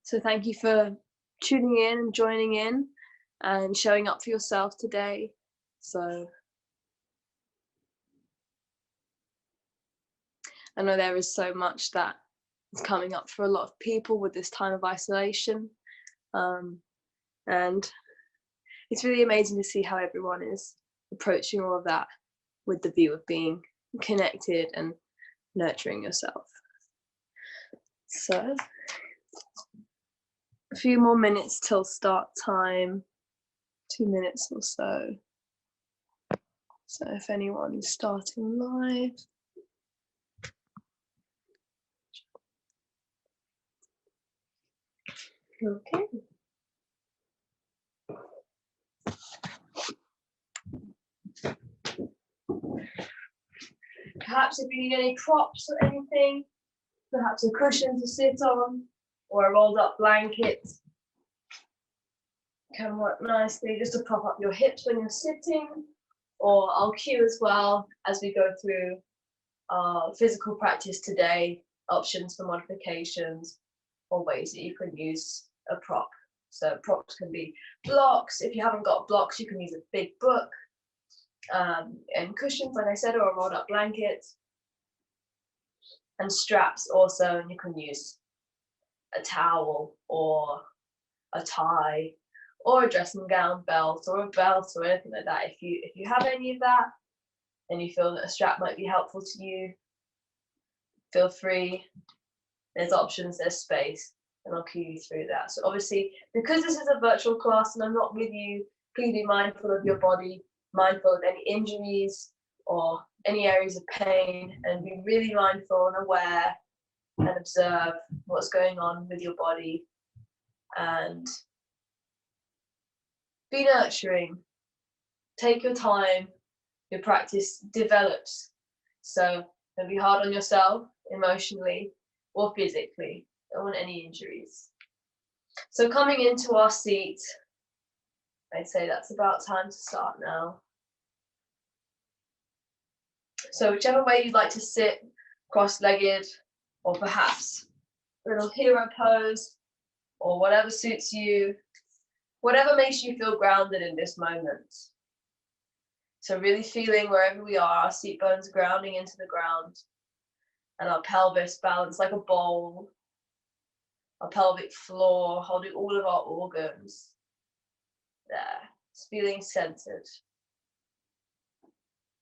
So thank you for tuning in and joining in and showing up for yourself today. So I know there is so much that is coming up for a lot of people with this time of isolation. And it's really amazing to see how everyone is approaching all of that with the view of being connected and nurturing yourself. So a few more minutes till start time, 2 minutes or so. So if anyone is starting live. Okay. Perhaps if you need any props or anything, perhaps a cushion to sit on or a rolled up blanket can work nicely just to prop up your hips when you're sitting, or I'll cue as well as we go through physical practice today, options for modifications or ways that you can use a prop. So props can be blocks. If you haven't got blocks, you can use a big book, and cushions, like I said, or a rolled up blanket, and straps also, and you can use a towel or a tie or a dressing gown belt or a belt or anything like that. If you have any of that and you feel that a strap might be helpful to you, feel free. There's options, there's space, and I'll cue you through that. So obviously, because this is a virtual class and I'm not with you, please be mindful of your body, mindful of any injuries or any areas of pain, and be really mindful and aware and observe what's going on with your body, and be nurturing. Take your time. Your practice develops, so don't be hard on yourself emotionally or physically. Don't want any injuries. So coming into our seat, I'd say that's about time to start now. So whichever way you'd like to sit, cross-legged, or perhaps a little hero pose, or whatever suits you, whatever makes you feel grounded in this moment. So really feeling wherever we are, our seat bones grounding into the ground, and our pelvis balanced like a bowl, our pelvic floor holding all of our organs there, just feeling centered.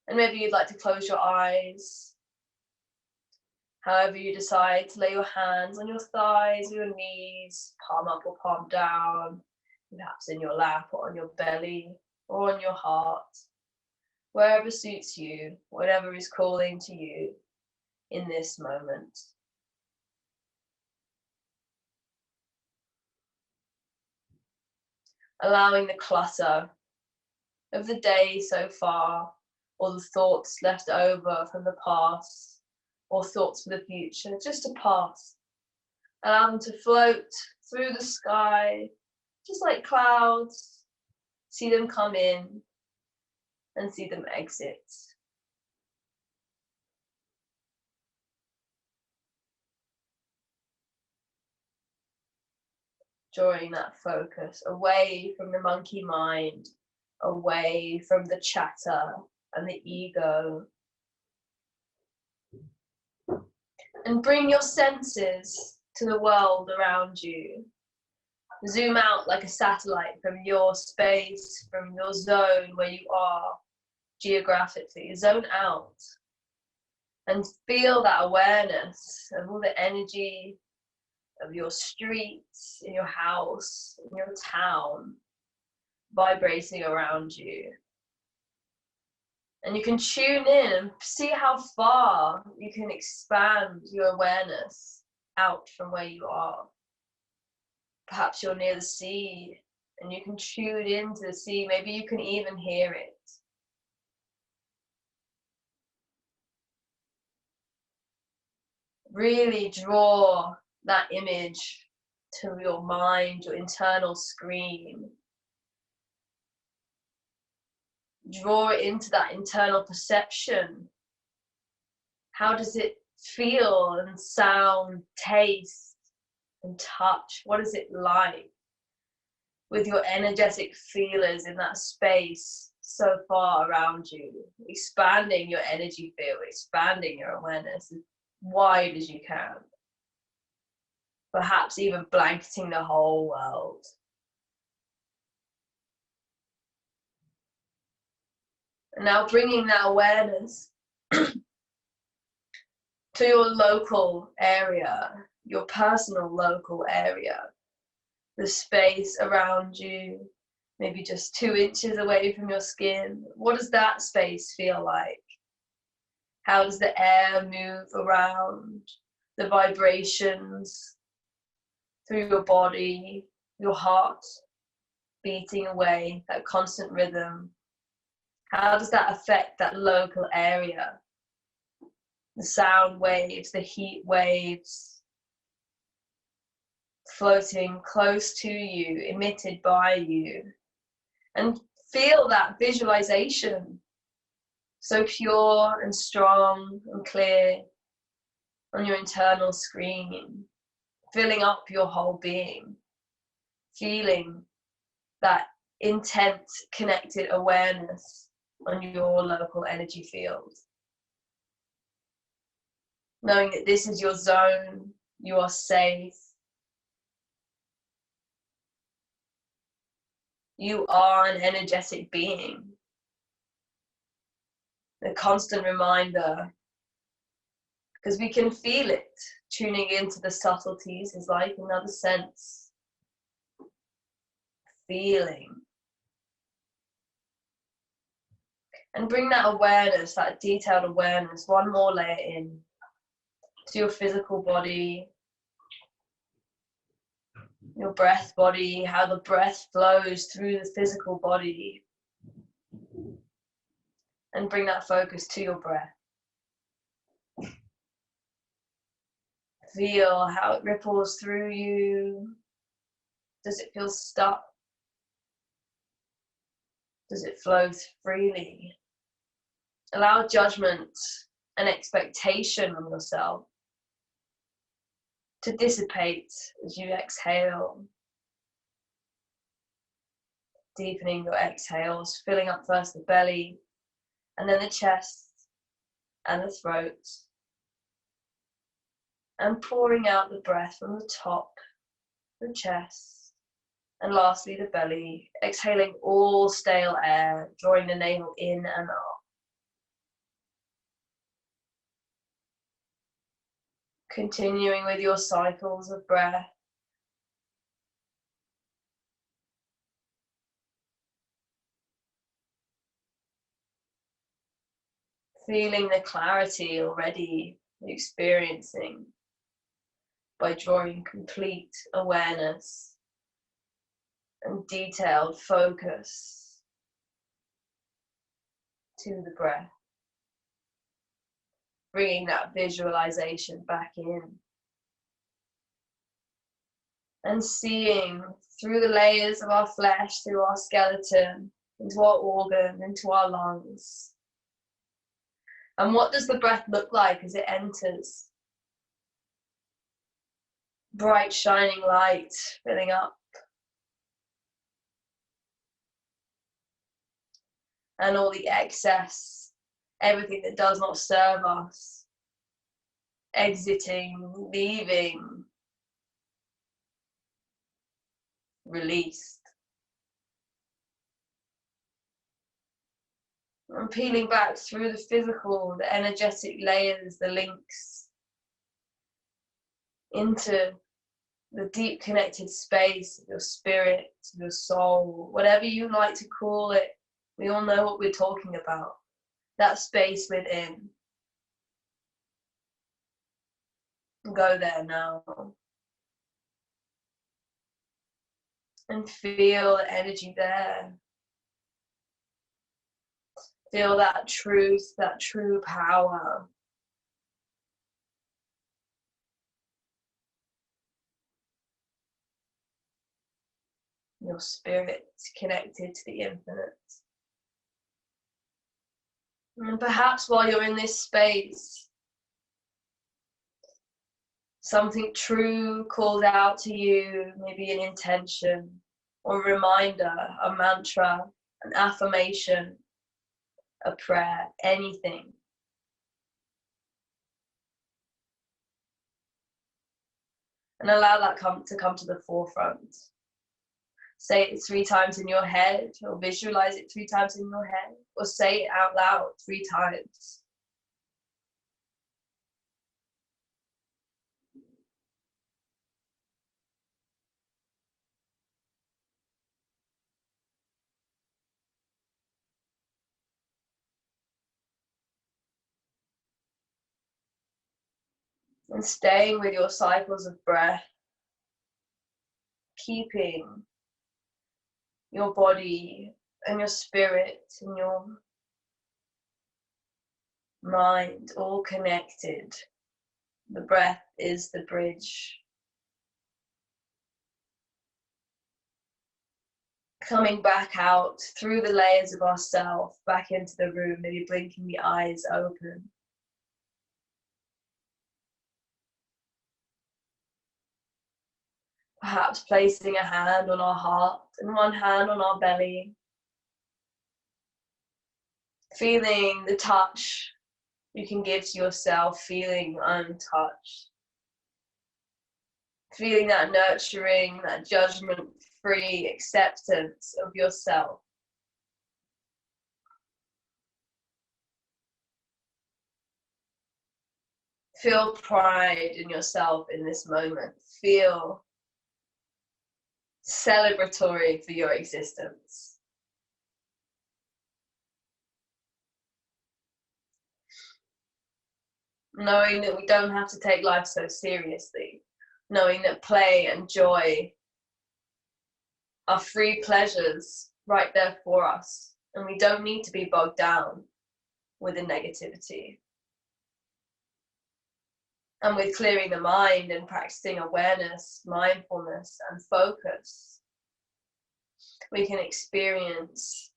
And maybe you'd like to close your eyes. However you decide to lay your hands on your thighs or your knees, palm up or palm down, perhaps in your lap or on your belly or on your heart, wherever suits you, whatever is calling to you in this moment. Allowing the clutter of the day so far, or the thoughts left over from the past, or thoughts for the future, just to pass. Allow them to float through the sky, just like clouds. See them come in and see them exit. Drawing that focus away from the monkey mind, away from the chatter and the ego. And bring your senses to the world around you. Zoom out like a satellite from your space, from your zone where you are geographically. Zone out and feel that awareness of all the energy of your streets, in your house, in your town, vibrating around you. And you can tune in and see how far you can expand your awareness out from where you are. Perhaps you're near the sea and you can tune into the sea. Maybe you can even hear it. Really draw that image to your mind, your internal screen. Draw it into that internal perception. How does it feel and sound, taste, and touch. What is it like with your energetic feelers in that space so far around you? Expanding your energy field, expanding your awareness as wide as you can. Perhaps even blanketing the whole world. And now bringing that awareness to your local area, your personal local area, the space around you, maybe just 2 inches away from your skin. What does that space feel like? How does the air move around? The vibrations through your body, your heart beating away, that constant rhythm. How does that affect that local area? The sound waves, the heat waves floating close to you, emitted by you. And feel that visualization, so pure and strong and clear on your internal screen, filling up your whole being, feeling that intense connected awareness on your local energy field. Knowing that this is your zone, you are safe. You are an energetic being. A constant reminder, because we can feel it. Tuning into the subtleties is like another sense. Feeling. And bring that awareness, that detailed awareness, one more layer in to your physical body, your breath body, how the breath flows through the physical body. And bring that focus to your breath. Feel how it ripples through you. Does it feel stuck? Does it flow freely? Allow judgment and expectation on yourself to dissipate as you exhale. Deepening your exhales, filling up first the belly, and then the chest and the throat. And pouring out the breath from the top, the chest, and lastly the belly. Exhaling all stale air, drawing the navel in and up. Continuing with your cycles of breath. Feeling the clarity already experiencing by drawing complete awareness and detailed focus to the breath. Bringing that visualization back in. And seeing through the layers of our flesh, through our skeleton, into our organs, into our lungs. And what does the breath look like as it enters? Bright, shining light filling up. And all the excess, everything that does not serve us, exiting, leaving, released. And peeling back through the physical, the energetic layers, the links, into the deep connected space of your spirit, your soul, whatever you like to call it. We all know what we're talking about. That space within. Go there now. And feel the energy there. Feel that truth, that true power. Your spirit connected to the infinite. And perhaps while you're in this space, Something true called out to you, maybe an intention or a reminder, a mantra, an affirmation, a prayer, anything. And allow that to come to the forefront. Say it 3 times in your head, or visualize it 3 times in your head, or say it out loud 3 times. And staying with your cycles of breath, keeping your body and your spirit and your mind all connected. The breath is the bridge. Coming back out through the layers of ourself, back into the room, maybe blinking the eyes open. Perhaps placing a hand on our heart and one hand on our belly. Feeling the touch you can give to yourself, feeling untouched. Feeling that nurturing, that judgment-free acceptance of yourself. Feel pride in yourself in this moment. Feel celebratory for your existence. Knowing that we don't have to take life so seriously. Knowing that play and joy are free pleasures right there for us. And we don't need to be bogged down with the negativity. And with clearing the mind and practicing awareness, mindfulness, and focus, we can experience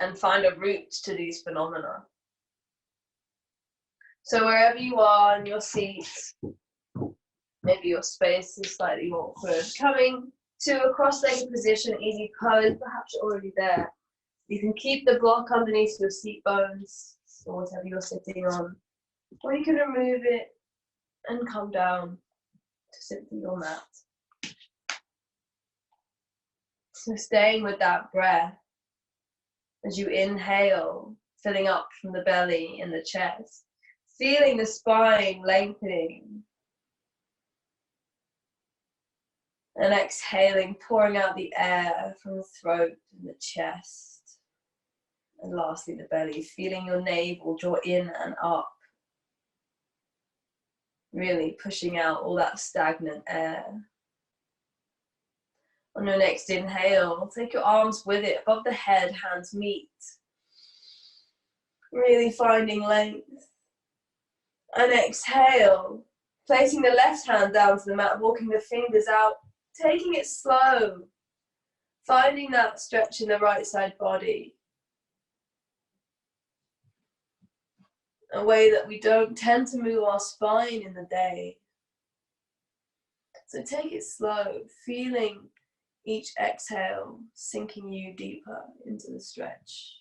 and find a route to these phenomena. So wherever you are in your seat, maybe your space is slightly awkward, coming to a cross-legged position, easy pose, perhaps you're already there. You can keep the block underneath your seat bones, or whatever you're sitting on, or you can remove it and come down to simply your mat. So staying with that breath, as you inhale, filling up from the belly and the chest, feeling the spine lengthening, and exhaling, pouring out the air from the throat and the chest, and lastly the belly, feeling your navel draw in and up, really pushing out all that stagnant air. On your next inhale, take your arms with it, above the head, hands meet. Really finding length. And exhale, placing the left hand down to the mat, walking the fingers out, taking it slow. Finding that stretch in the right side body. A way that we don't tend to move our spine in the day. So take it slow, feeling each exhale sinking you deeper into the stretch.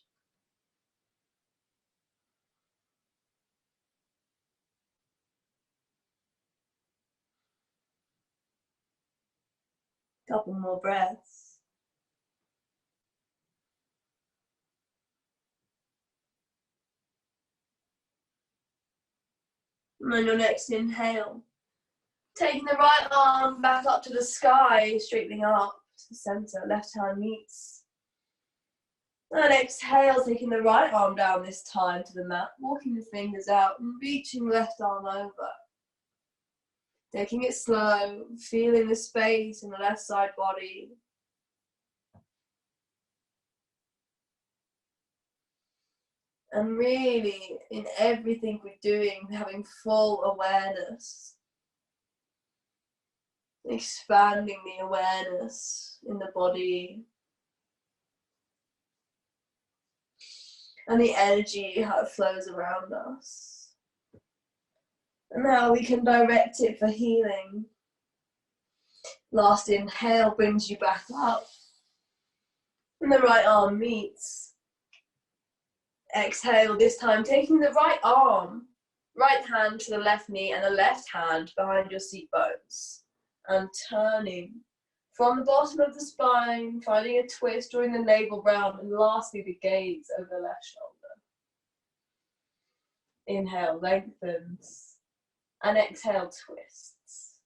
Couple more breaths. And on your next inhale, taking the right arm back up to the sky, straightening up to the center, left hand meets. And exhale, taking the right arm down this time to the mat, walking the fingers out and reaching left arm over. Taking it slow, feeling the space in the left side body. And really, in everything we're doing, having full awareness. Expanding the awareness in the body. And the energy, how it flows around us. And now we can direct it for healing. Last inhale brings you back up. And the right arm meets. Exhale, this time taking the right arm, right hand to the left knee and the left hand behind your seat bones. And turning from the bottom of the spine, finding a twist during the navel round, and lastly the gaze over the left shoulder. Inhale, lengthens, and exhale, twists.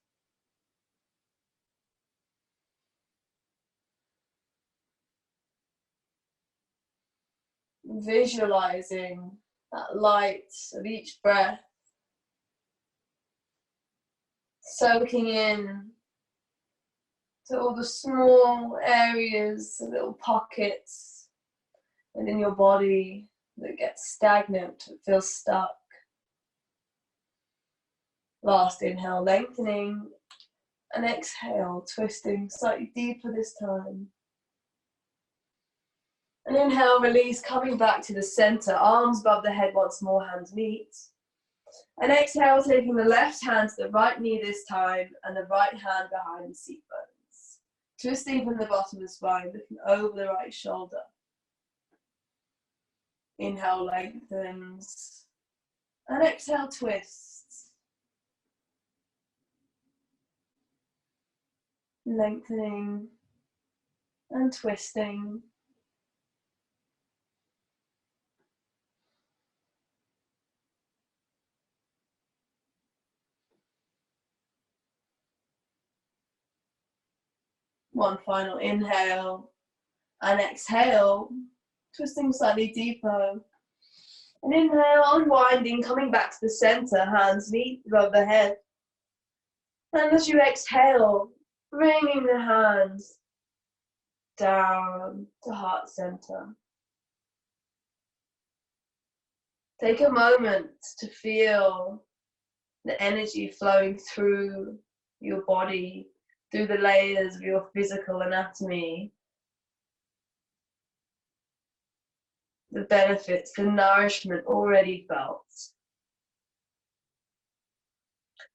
Visualizing that light of each breath, soaking in to all the small areas, little pockets within your body that get stagnant, that feel stuck. Last inhale, lengthening, and exhale, twisting slightly deeper this time. And inhale, release, coming back to the center, arms above the head once more, hands meet. And exhale, taking the left hand to the right knee this time, and the right hand behind the seat bones. Twisting from the bottom of the spine, looking over the right shoulder. Inhale, lengthens, and exhale, twists. Lengthening and twisting. One final inhale and exhale, twisting slightly deeper. And inhale, unwinding, coming back to the center, hands meet above the head. And as you exhale, bringing the hands down to heart center. Take a moment to feel the energy flowing through your body, through the layers of your physical anatomy. The benefits, the nourishment already felt.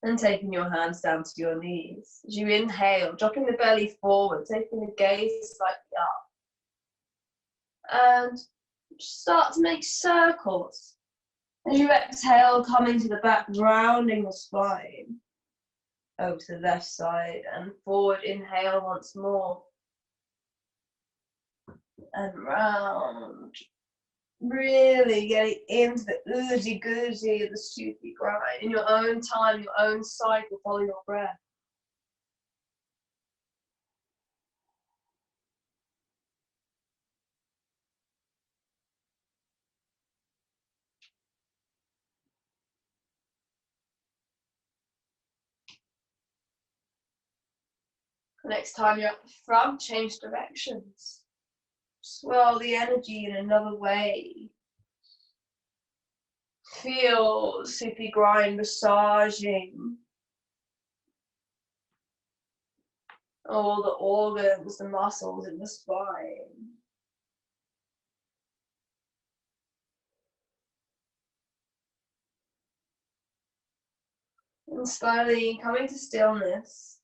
And taking your hands down to your knees. As you inhale, dropping the belly forward, taking the gaze slightly up. And start to make circles. As you exhale, coming to the back, rounding the spine. Over to the left side and forward, inhale once more. And round. Really getting into the oozy-goozy of the Sufi grind. In your own time, your own cycle, follow your breath. Next time you're up the front, change directions. Swirl the energy in another way. Feel Sufi grind massaging all the organs, the muscles in the spine. And slowly coming to stillness.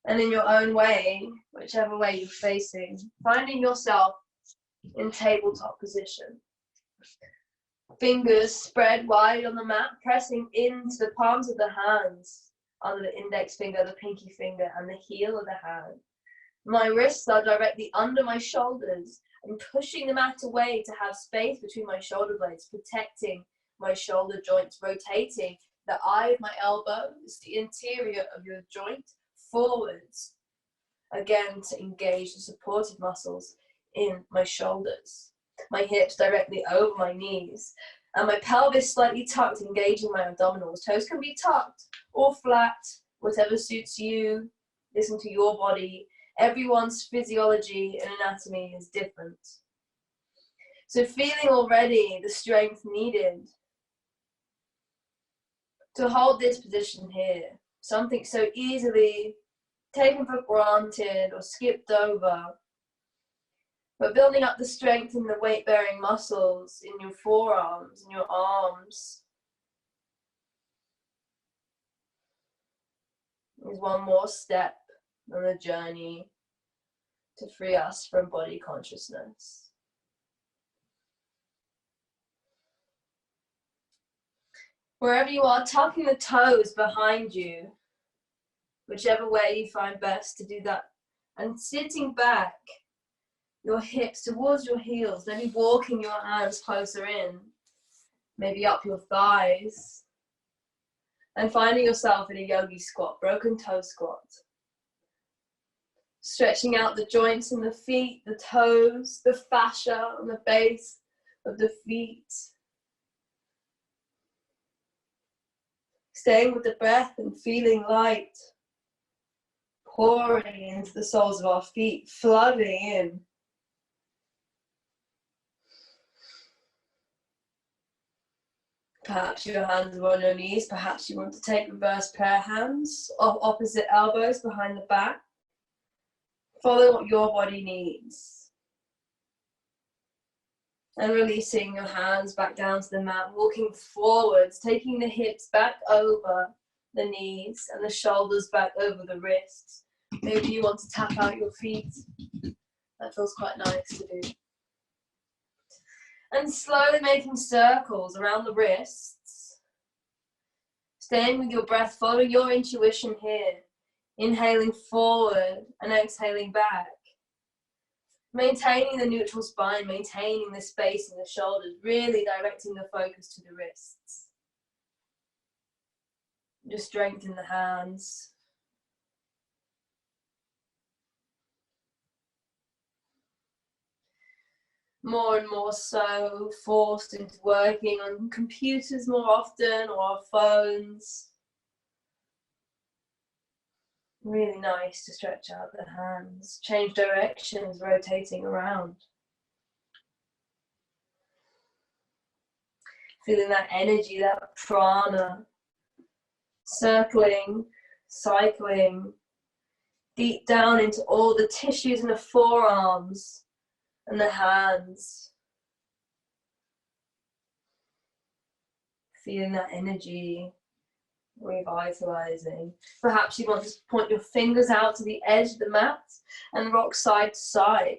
And in your own way, whichever way you're facing, finding yourself in tabletop position. Fingers spread wide on the mat, pressing into the palms of the hands, under the index finger, the pinky finger, and the heel of the hand. My wrists are directly under my shoulders. I'm pushing the mat away to have space between my shoulder blades, protecting my shoulder joints, rotating the eye of my elbow, the interior of your joint, forwards, again to engage the supportive muscles in my shoulders. My hips directly over my knees, and my pelvis slightly tucked, engaging my abdominals. Toes can be tucked or flat, whatever suits you. Listen to your body. Everyone's physiology and anatomy is different. So feeling already the strength needed to hold this position here, something so easily taken for granted or skipped over, but building up the strength in the weight-bearing muscles in your forearms and your arms, is one more step on the journey to free us from body consciousness. Wherever you are, tucking the toes behind you, whichever way you find best to do that, and sitting back, your hips towards your heels, maybe walking your hands closer in, maybe up your thighs, and finding yourself in a yogi squat, broken toe squat. Stretching out the joints in the feet, the toes, the fascia on the base of the feet. Staying with the breath and feeling light pouring into the soles of our feet, flooding in. Perhaps your hands are on your knees. Perhaps you want to take reverse prayer hands off opposite elbows behind the back. Follow what your body needs. And releasing your hands back down to the mat, walking forwards, taking the hips back over the knees and the shoulders back over the wrists. Maybe you want to tap out your feet. That feels quite nice to do. And slowly making circles around the wrists. Staying with your breath, follow your intuition here. Inhaling forward and exhaling back. Maintaining the neutral spine, maintaining the space in the shoulders, really directing the focus to the wrists. Just strengthen the hands. More and more so forced into working on computers more often or our phones. Really nice to stretch out the hands, change directions, rotating around. Feeling that energy, that prana, circling, cycling, deep down into all the tissues in the forearms and the hands. Feeling that energy revitalizing. Perhaps you want to point your fingers out to the edge of the mat and rock side to side,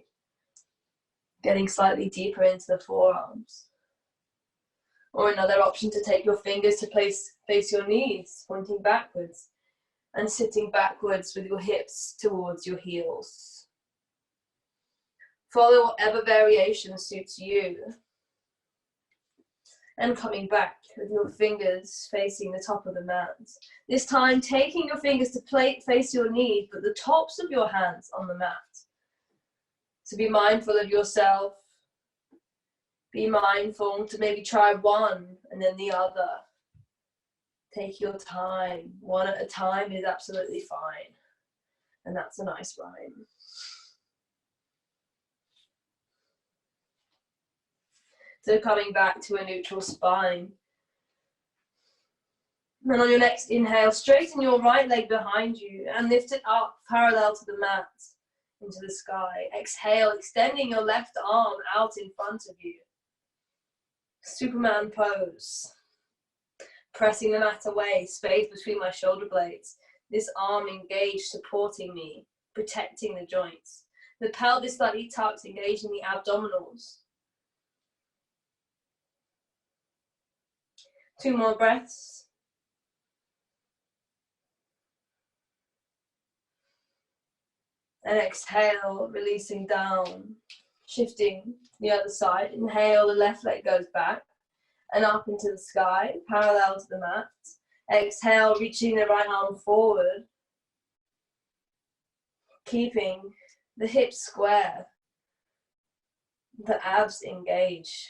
getting slightly deeper into the forearms. Or another option to take your fingers to face your knees, pointing backwards and sitting backwards with your hips towards your heels. Follow whatever variation suits you. And coming back with your fingers facing the top of the mat. This time, taking your fingers to face your knees, but the tops of your hands on the mat. So be mindful of yourself. Be mindful to maybe try one and then the other. Take your time. One at a time is absolutely fine. And that's a nice rhyme. So coming back to a neutral spine. And on your next inhale, straighten your right leg behind you and lift it up parallel to the mat into the sky. Exhale, extending your left arm out in front of you. Superman pose. Pressing the mat away, space between my shoulder blades. This arm engaged, supporting me, protecting the joints. The pelvis slightly tucked, engaging the abdominals. 2 more breaths. And exhale, releasing down, shifting the other side. Inhale, the left leg goes back and up into the sky, parallel to the mat. Exhale, reaching the right arm forward, keeping the hips square, the abs engaged.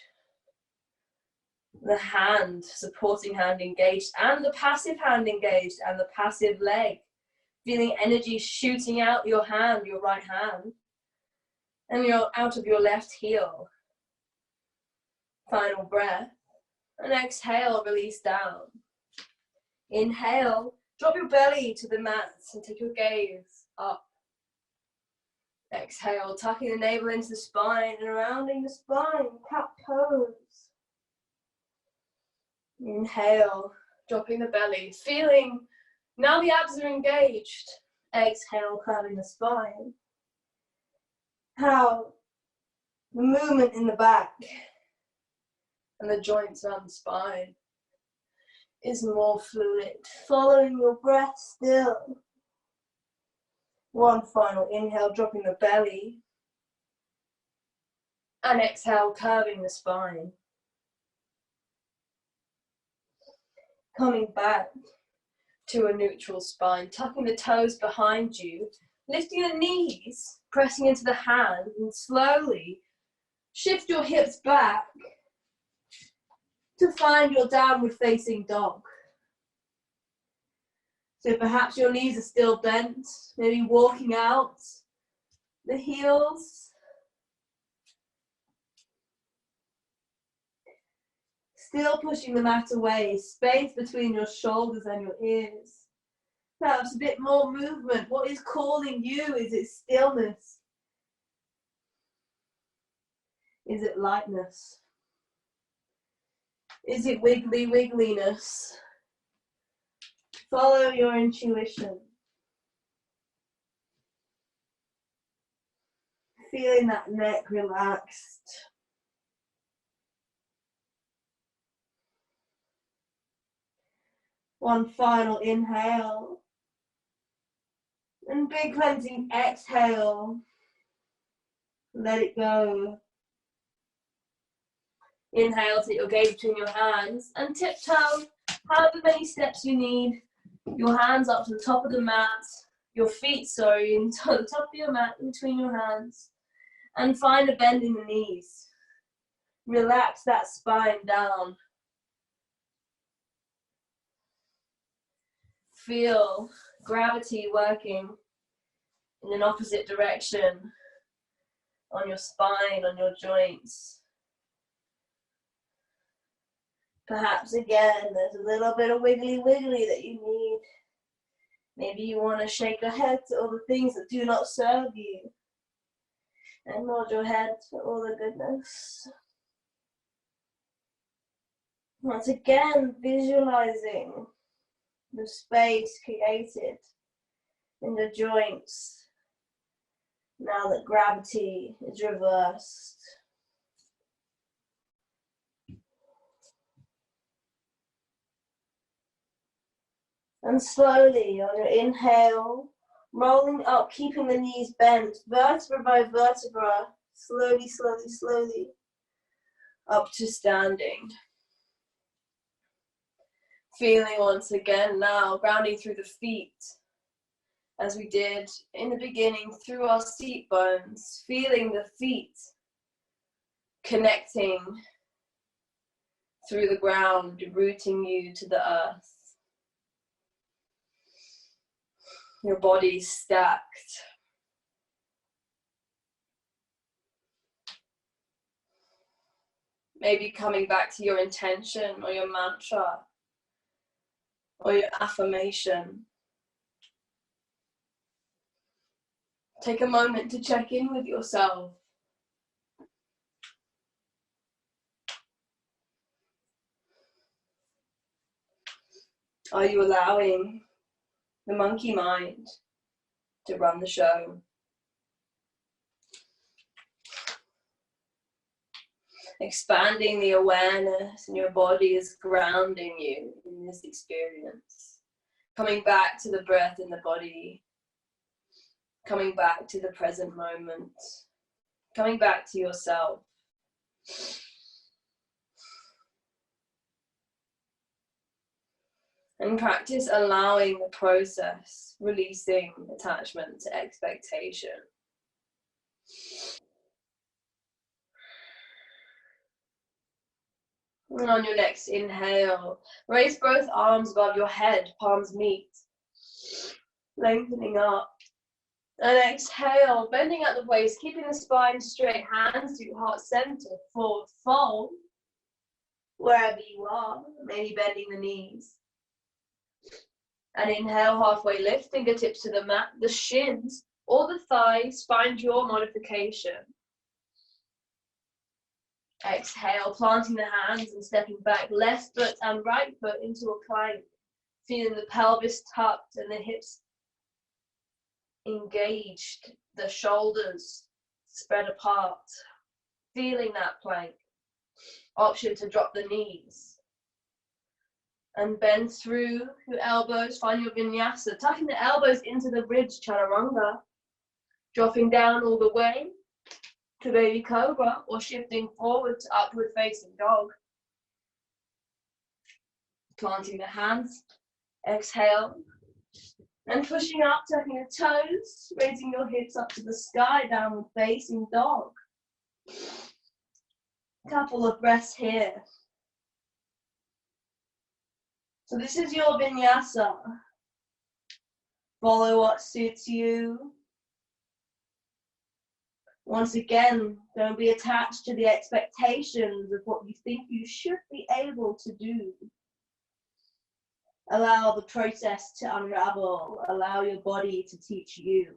The hand, supporting hand engaged, and the passive hand engaged, and the passive leg. Feeling energy shooting out your hand, your right hand, and you're out of your left heel. Final breath. And exhale, release down. Inhale, drop your belly to the mat and take your gaze up. Exhale, tucking the navel into the spine and rounding the spine, cat pose. Inhale, dropping the belly, feeling Now the abs are engaged. Exhale, curving the spine. How the movement in the back and the joints around the spine is more fluid. Following your breath still. One final inhale, dropping the belly. And exhale, curving the spine. Coming back to a neutral spine, tucking the toes behind you, lifting the knees, pressing into the hands, and slowly shift your hips back to find your downward facing dog. So perhaps your knees are still bent, maybe walking out the heels. Still pushing the mat away, space between your shoulders and your ears. Perhaps a bit more movement. What is calling you? Is it stillness? Is it lightness? Is it wiggly wiggliness? Follow your intuition. Feeling that neck relaxed. One final inhale. And big cleansing exhale. Let it go. Inhale, take your gaze between your hands and tiptoe however many steps you need. Your hands up to the top of the mat, your feet, into the top of your mat in between your hands. And find a bend in the knees. Relax that spine down. Feel gravity working in an opposite direction on your spine, on your joints. Perhaps again, there's a little bit of wiggly wiggly that you need. Maybe you want to shake your head to all the things that do not serve you. And nod your head to all the goodness. Once again, visualizing the space created in the joints now that gravity is reversed. And slowly on your inhale, rolling up, keeping the knees bent, vertebra by vertebra, slowly, slowly, slowly, up to standing. Feeling once again now, grounding through the feet, as we did in the beginning, through our seat bones, feeling the feet connecting through the ground, rooting you to the earth. Your body's stacked. Maybe coming back to your intention or your mantra or your affirmation. Take a moment to check in with yourself. Are you allowing the monkey mind to run the show? Expanding the awareness in your body is grounding you in this experience. Coming back to the breath in the body. Coming back to the present moment. Coming back to yourself. And practice allowing the process, releasing attachment to expectation. And on your next inhale, raise both arms above your head, palms meet, lengthening up. And exhale, bending at the waist, keeping the spine straight, hands to your heart center, forward fold, wherever you are, maybe bending the knees. And inhale, halfway lift, fingertips to the mat, the shins or the thighs, find your modification. Exhale, planting the hands and stepping back, left foot and right foot into a plank. Feeling the pelvis tucked and the hips engaged, the shoulders spread apart. Feeling that plank. Option to drop the knees. And bend through your elbows, find your vinyasa. Tucking the elbows into the ribs, chaturanga. Dropping down all the way to baby cobra or shifting forward to upward facing dog. Planting the hands, exhale. And pushing up, tucking your toes, raising your hips up to the sky, downward facing dog. Couple of breaths here. So this is your vinyasa. Follow what suits you. Once again, don't be attached to the expectations of what you think you should be able to do. Allow the process to unravel. Allow your body to teach you.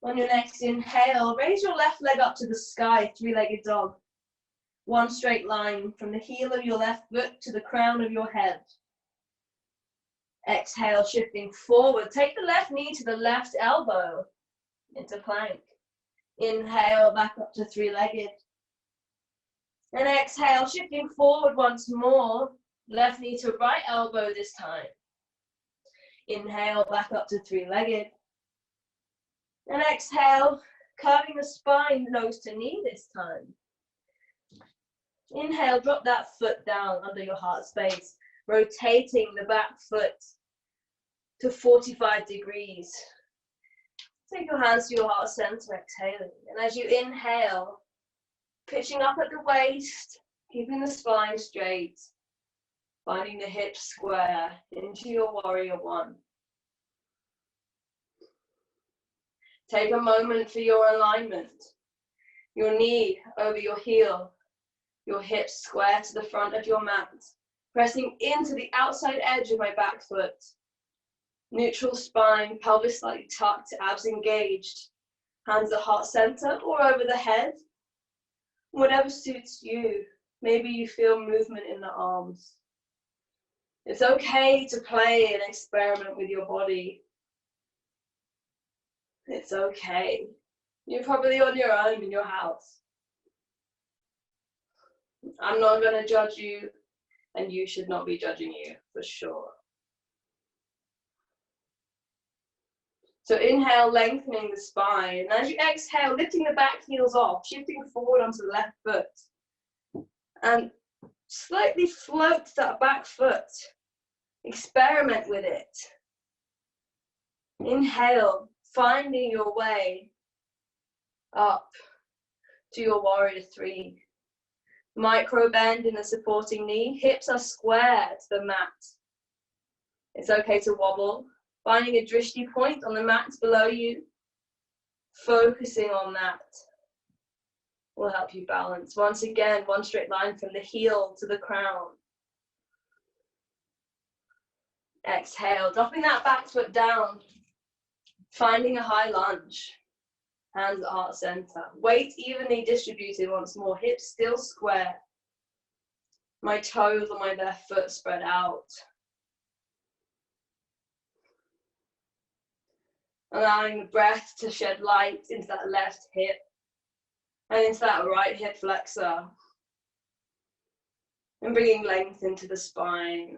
On your next inhale, raise your left leg up to the sky, three-legged dog. One straight line from the heel of your left foot to the crown of your head. Exhale, shifting forward. Take the left knee to the left elbow into plank. Inhale, back up to three-legged. And exhale, shifting forward once more. Left knee to right elbow this time. Inhale, back up to three-legged. And exhale, curving the spine, nose to knee this time. Inhale, drop that foot down under your heart space, rotating the back foot to 45 degrees. Take your hands to your heart center, exhaling. And as you inhale, pitching up at the waist, keeping the spine straight, finding the hips square into your warrior one. Take a moment for your alignment. Your knee over your heel, your hips square to the front of your mat, pressing into the outside edge of my back foot. Neutral spine, pelvis slightly tucked, abs engaged. Hands at heart center or over the head. Whatever suits you. Maybe you feel movement in the arms. It's okay to play and experiment with your body. It's okay. You're probably on your own in your house. I'm not going to judge you, and you should not be judging you, for sure. So inhale, lengthening the spine. And as you exhale, lifting the back heels off, shifting forward onto the left foot. And slightly float that back foot. Experiment with it. Inhale, finding your way up to your warrior three. Micro bend in the supporting knee. Hips are square to the mat. It's okay to wobble. Finding a drishti point on the mat below you. Focusing on that will help you balance. Once again, one straight line from the heel to the crown. Exhale, dropping that back foot down. Finding a high lunge. Hands at heart center. Weight evenly distributed once more. Hips still square. My toes on my left foot spread out. Allowing the breath to shed light into that left hip and into that right hip flexor. And bringing length into the spine.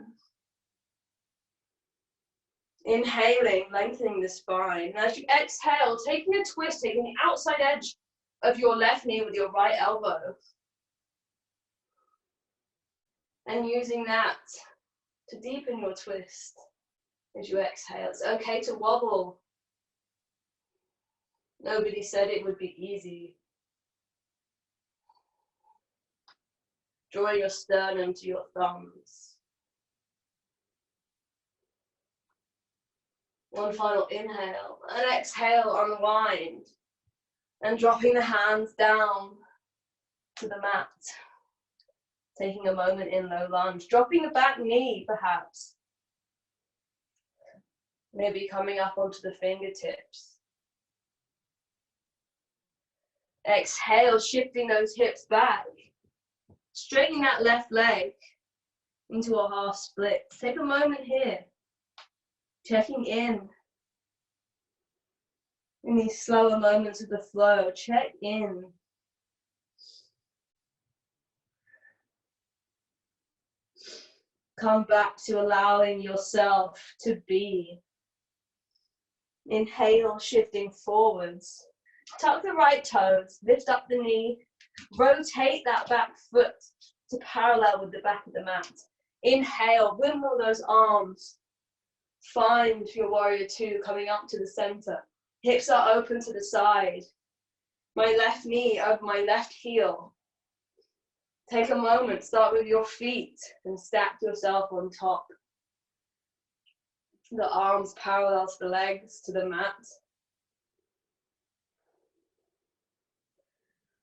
Inhaling, lengthening the spine. And as you exhale, taking a twist, taking the outside edge of your left knee with your right elbow. And using that to deepen your twist as you exhale. It's okay to wobble. Nobody said it would be easy. Draw your sternum to your thumbs. One final inhale, and exhale, unwind. And dropping the hands down to the mat. Taking a moment in low lunge. Dropping the back knee, perhaps. Maybe coming up onto the fingertips. Exhale, shifting those hips back. Straightening that left leg. into a half split. Take a moment here, checking in these slower moments of the flow. Check in. Come back to allowing yourself to be. Inhale, shifting forwards. Tuck the right toes, lift up the knee, rotate that back foot to parallel with the back of the mat. Inhale, windmill those arms. Find your warrior two coming up to the center. Hips are open to the side. My left knee over my left heel. Take a moment, start with your feet and stack yourself on top. The arms parallel to the legs, to the mat.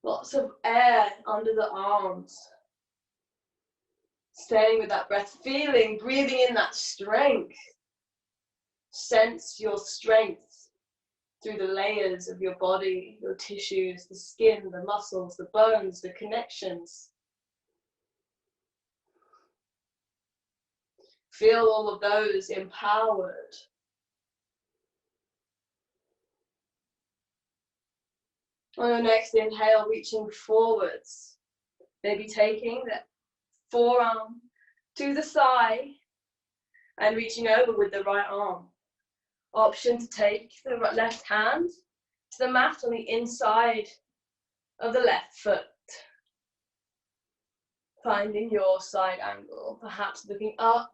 Lots of air under the arms. Staying with that breath, breathing in that strength. Sense your strength through the layers of your body, your tissues, the skin, the muscles, the bones, the connections. Feel all of those empowered. On your next inhale, reaching forwards. Maybe taking the forearm to the thigh and reaching over with the right arm. Option to take the left hand to the mat on the inside of the left foot. Finding your side angle, perhaps looking up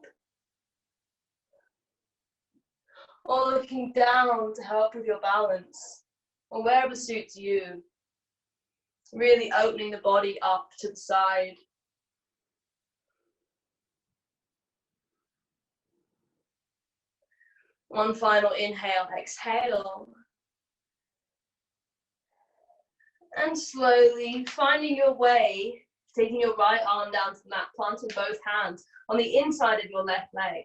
or looking down to help with your balance, or wherever suits you. Really opening the body up to the side. One final inhale, exhale. And slowly finding your way, taking your right arm down to the mat, planting both hands on the inside of your left leg.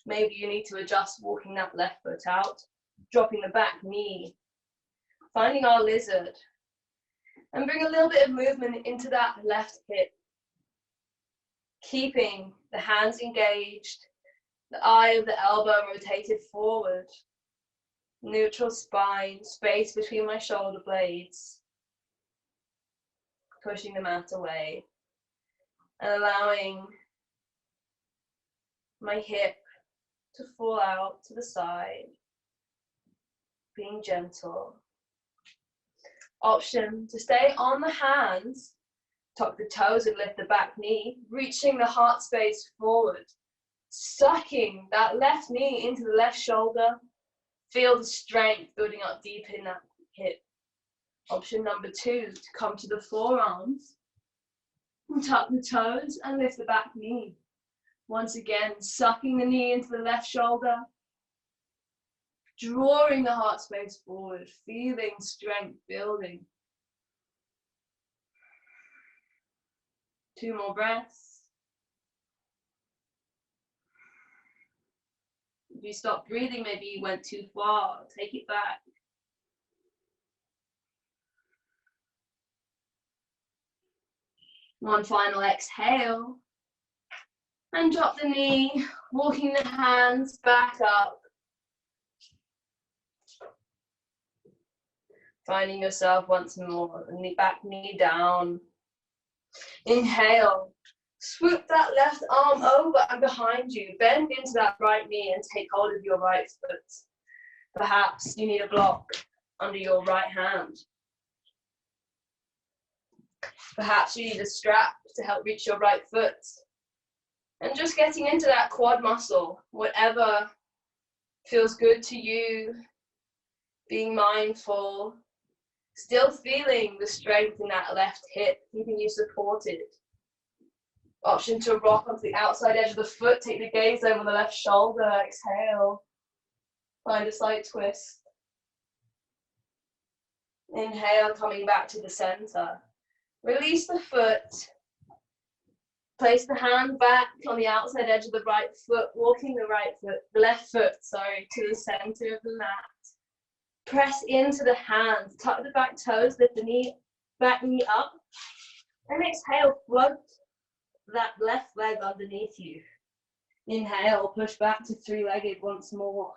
Maybe you need to adjust walking that left foot out, dropping the back knee, finding our lizard, and bring a little bit of movement into that left hip. Keeping the hands engaged, the eye of the elbow rotated forward, neutral spine, space between my shoulder blades, pushing the mat away, and allowing my hip to fall out to the side, being gentle. Option to stay on the hands, tuck the toes and lift the back knee, reaching the heart space forward, sucking that left knee into the left shoulder. Feel the strength building up deep in that hip. Option number two, to come to the forearms, and tuck the toes and lift the back knee. Once again, sucking the knee into the left shoulder, drawing the heart space forward, feeling strength building. 2 more breaths. If you stop breathing, maybe you went too far, take it back. One final exhale. And drop the knee, walking the hands back up. Finding yourself once more, and the back knee down. Inhale, swoop that left arm over and behind you. Bend into that right knee and take hold of your right foot. Perhaps you need a block under your right hand. Perhaps you need a strap to help reach your right foot. And just getting into that quad muscle, whatever feels good to you, being mindful, still feeling the strength in that left hip, keeping you supported. Option to rock onto the outside edge of the foot, take the gaze over the left shoulder, exhale, find a slight twist. Inhale, coming back to the center. Release the foot. Place the hand back on the outside edge of the right foot, walking the left foot, to the center of the mat. Press into the hands, tuck the back toes, lift the back knee up, and exhale, float that left leg underneath you. Inhale, push back to three-legged once more.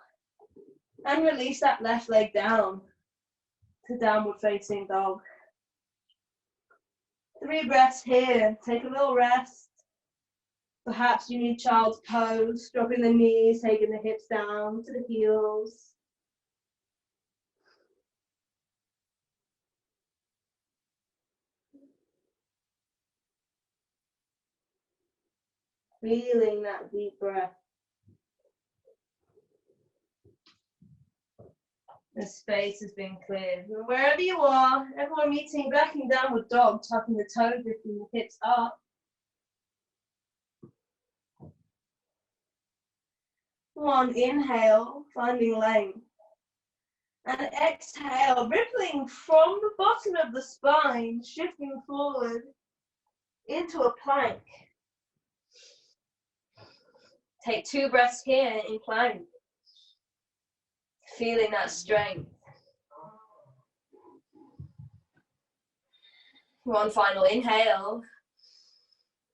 And release that left leg down to downward facing dog. 3 breaths here. Take a little rest. Perhaps you need child's pose, dropping the knees, taking the hips down to the heels. Feeling that deep breath. The space has been cleared. And wherever you are, everyone meeting back in downward dog, tucking the toes, lifting the hips up. One, inhale, finding length. And exhale, rippling from the bottom of the spine, shifting forward into a plank. Take 2 breaths here in plank. Feeling that strength. One final inhale.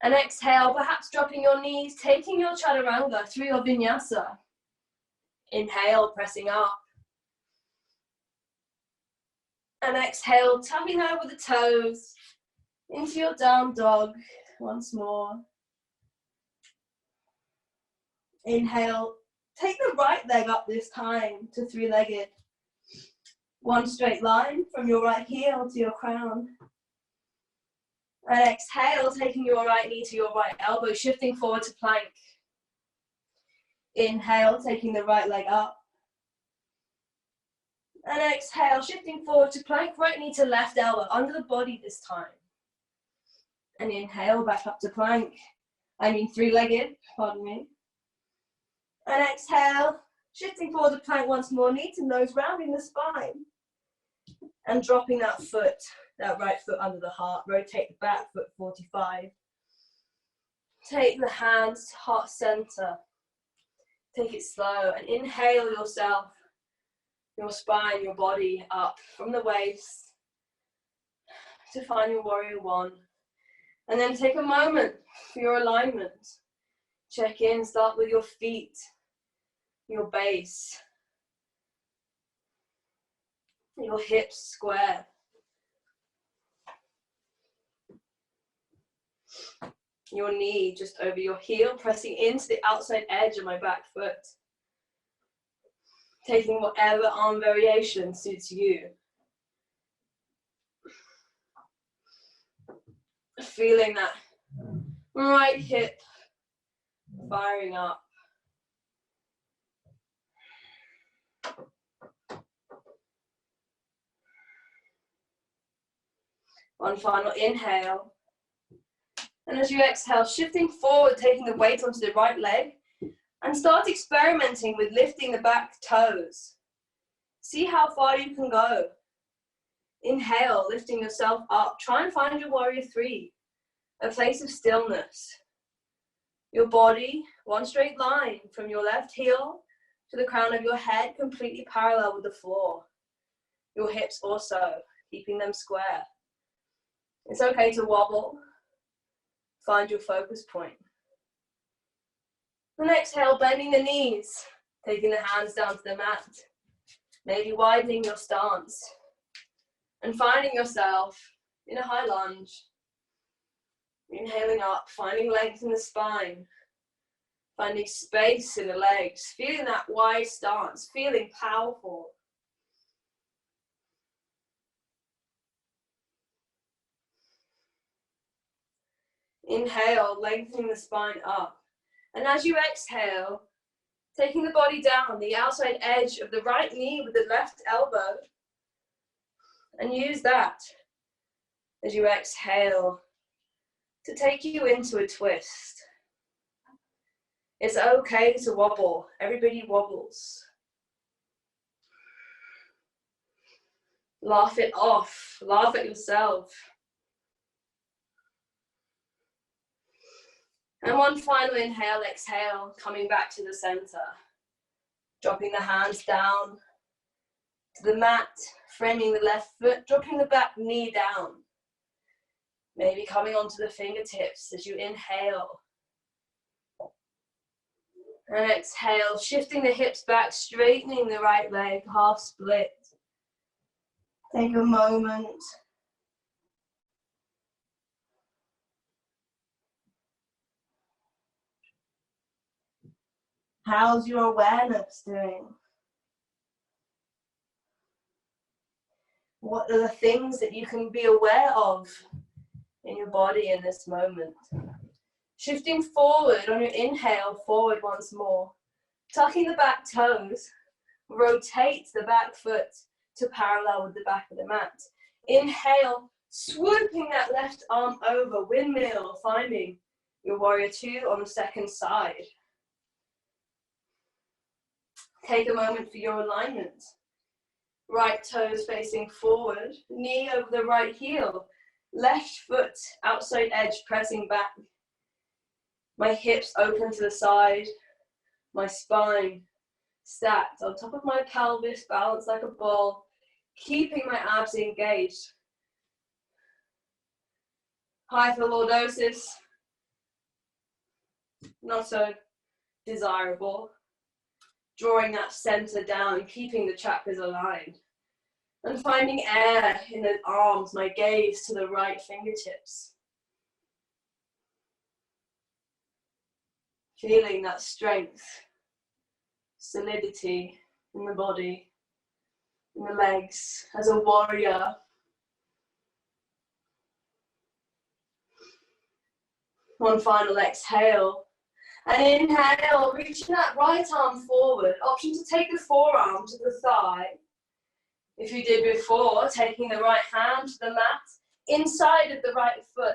And exhale, perhaps dropping your knees, taking your chaturanga through your vinyasa. Inhale, pressing up. And exhale, tapping over the toes into your down dog once more. Inhale, take the right leg up this time to three-legged. One straight line from your right heel to your crown. And exhale, taking your right knee to your right elbow, shifting forward to plank. Inhale, taking the right leg up. And exhale, shifting forward to plank, right knee to left elbow, under the body this time. And inhale, back up to plank. Three-legged, pardon me. And exhale, shifting forward to plank once more, knee to nose, rounding the spine. And dropping that foot, that right foot under the heart. Rotate the back foot 45. Take the hands to heart center. Take it slow and inhale yourself, your spine, your body up from the waist to find your warrior one. And then take a moment for your alignment. Check in, start with your feet, your base, your hips square. Your knee just over your heel, pressing into the outside edge of my back foot. Taking whatever arm variation suits you. Feeling that right hip firing up. One final inhale. And as you exhale, shifting forward, taking the weight onto the right leg, and start experimenting with lifting the back toes. See how far you can go. Inhale, lifting yourself up. Try and find your warrior three, a place of stillness. Your body, one straight line from your left heel to the crown of your head, completely parallel with the floor. Your hips also, keeping them square. It's okay to wobble. Find your focus point. And exhale, bending the knees, taking the hands down to the mat. Maybe widening your stance. And finding yourself in a high lunge. Inhaling up, finding length in the spine. Finding space in the legs. Feeling that wide stance, feeling powerful. Inhale, lengthening the spine up. And as you exhale, taking the body down, the outside edge of the right knee with the left elbow. And use that as you exhale to take you into a twist. It's okay to wobble. Everybody wobbles. Laugh it off. Laugh at yourself. And one final inhale, exhale, coming back to the center. Dropping the hands down to the mat, framing the left foot, dropping the back knee down. Maybe coming onto the fingertips as you inhale. And exhale, shifting the hips back, straightening the right leg, half split. Take a moment. How's your awareness doing? What are the things that you can be aware of in your body in this moment? Shifting forward on your inhale, forward once more. Tucking the back toes, rotate the back foot to parallel with the back of the mat. Inhale, swooping that left arm over, windmill, finding your warrior two on the second side. Take a moment for your alignment. Right toes facing forward, knee over the right heel, left foot outside edge pressing back. My hips open to the side, my spine stacked on top of my pelvis, balanced like a ball, keeping my abs engaged. Hyperlordosis, not so desirable. Drawing that center down, keeping the chakras aligned. And finding air in the arms, my gaze to the right fingertips. Feeling that strength, solidity in the body, in the legs, as a warrior. One final exhale. And inhale, reaching that right arm forward. Option to take the forearm to the thigh. If you did before, taking the right hand to the mat, inside of the right foot,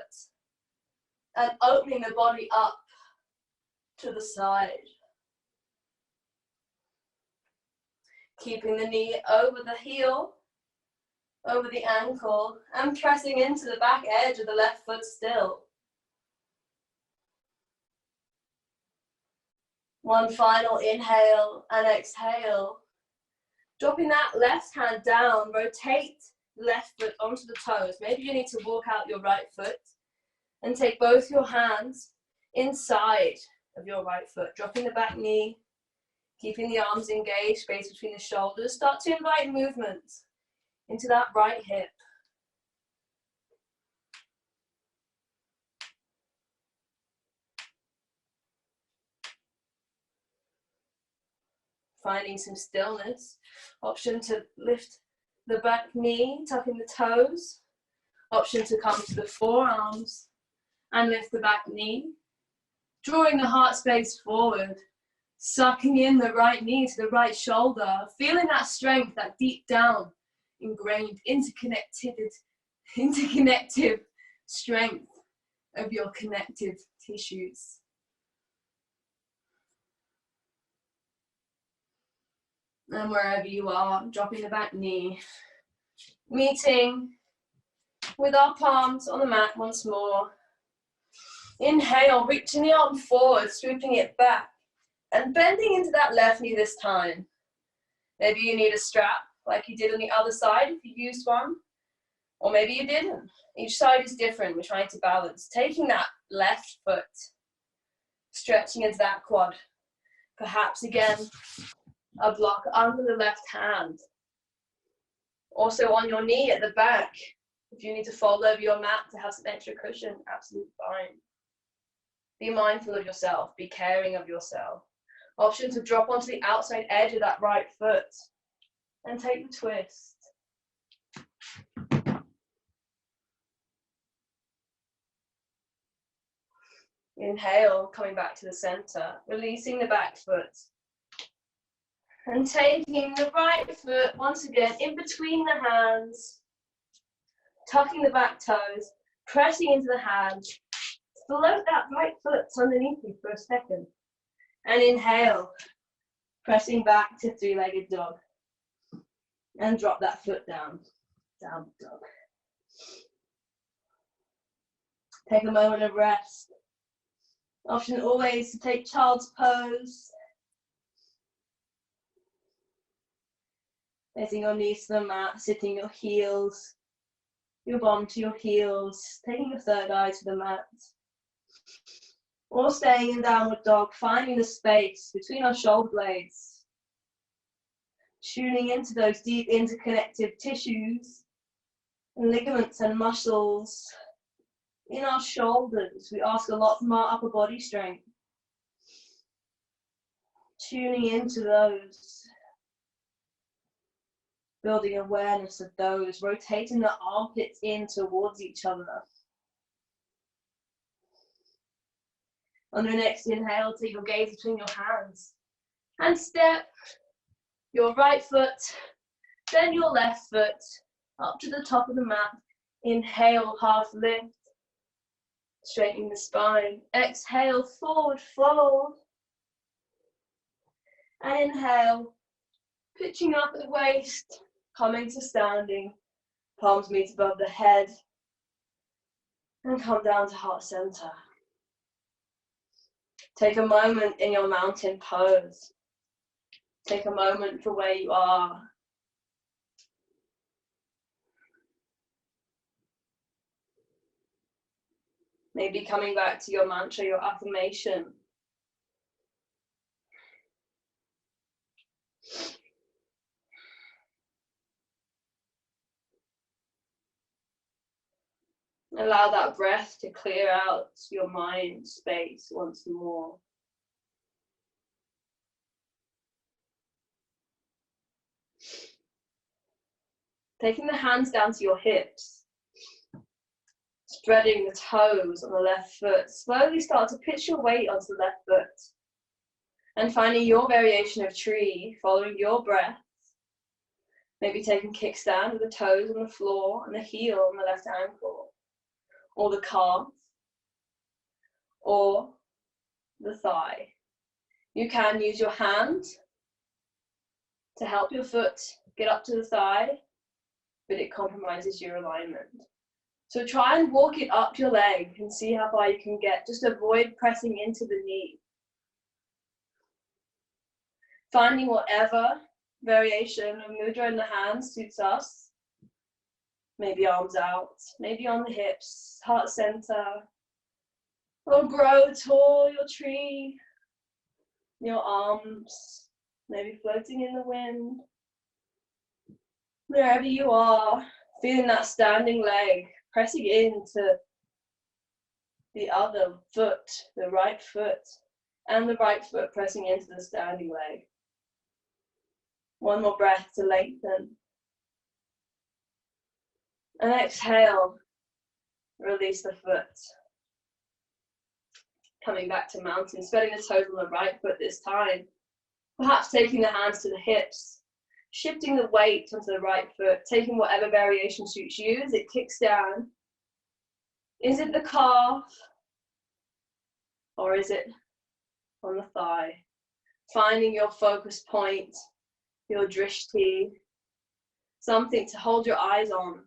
and opening the body up to the side. Keeping the knee over the heel, over the ankle, and pressing into the back edge of the left foot still. One final inhale and exhale. Dropping that left hand down, rotate left foot onto the toes. Maybe you need to walk out your right foot and take both your hands inside of your right foot, dropping the back knee, keeping the arms engaged, space between the shoulders. Start to invite movement into that right hip. Finding some stillness. Option to lift the back knee, tucking the toes. Option to come to the forearms and lift the back knee. Drawing the heart space forward, sucking in the right knee to the right shoulder, feeling that strength, that deep down, ingrained, interconnective strength of your connective tissues. And wherever you are, dropping the back knee, meeting with our palms on the mat once more. Inhale, reaching the arm forward, swooping it back, and bending into that left knee this time. Maybe you need a strap, like you did on the other side if you used one, or maybe you didn't. Each side is different, we're trying to balance. Taking that left foot, stretching into that quad. Perhaps again, a block under the left hand. Also on your knee at the back. If you need to fold over your mat to have some extra cushion, absolutely fine. Be mindful of yourself, be caring of yourself. Option to drop onto the outside edge of that right foot and take the twist. Inhale, coming back to the center, releasing the back foot. And taking the right foot, once again, in between the hands, tucking the back toes, pressing into the hands. Float that right foot underneath you for a second. And inhale, pressing back to three-legged dog. And drop that foot down, down dog. Take a moment of rest. Option always to take child's pose. Placing your knees to the mat, sitting your heels your bum to your heels, taking your third eye to the mat. Or staying in downward dog, finding the space between our shoulder blades. Tuning into those deep interconnected tissues and ligaments and muscles in our shoulders. We ask a lot from our upper body strength. Tuning into those, building awareness of those, rotating the armpits in towards each other. On your next inhale, take your gaze between your hands and step your right foot, then your left foot up to the top of the mat. Inhale, half lift, straightening the spine. Exhale, forward fold. And inhale, pitching up at the waist, coming to standing, palms meet above the head, and come down to heart center. Take a moment in your mountain pose. Take a moment for where you are. Maybe coming back to your mantra, your affirmation. Allow that breath to clear out your mind space once more. Taking the hands down to your hips. Spreading the toes on the left foot. Slowly start to pitch your weight onto the left foot. And finding your variation of tree, following your breath. Maybe taking kickstand with the toes on the floor and the heel on the left ankle. Or the calf, or the thigh. You can use your hand to help your foot get up to the thigh, but it compromises your alignment. So try and walk it up your leg and see how far you can get. Just avoid pressing into the knee. Finding whatever variation of mudra in the hands suits us. Maybe arms out, maybe on the hips, heart center. Or grow tall, your tree, your arms, maybe floating in the wind. Wherever you are, feeling that standing leg, pressing into the other foot, the right foot, and the right foot pressing into the standing leg. One more breath to lengthen. And exhale, release the foot. Coming back to mountain, spreading the toes on the right foot this time. Perhaps taking the hands to the hips, shifting the weight onto the right foot, taking whatever variation suits you as it kicks down. Is it the calf? Or is it on the thigh? Finding your focus point, your drishti, something to hold your eyes on,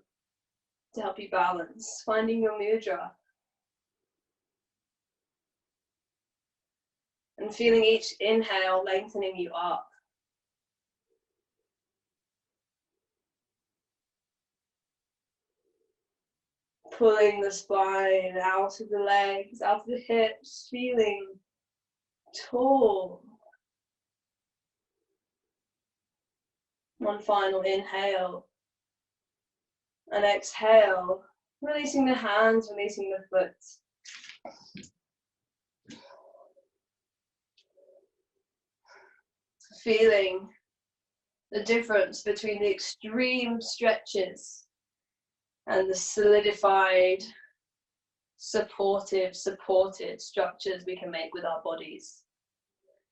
to help you balance, finding your mudra. And feeling each inhale lengthening you up. Pulling the spine out of the legs, out of the hips, feeling tall. One final inhale. And exhale, releasing the hands, releasing the foot. Feeling the difference between the extreme stretches and the solidified, supported structures we can make with our bodies.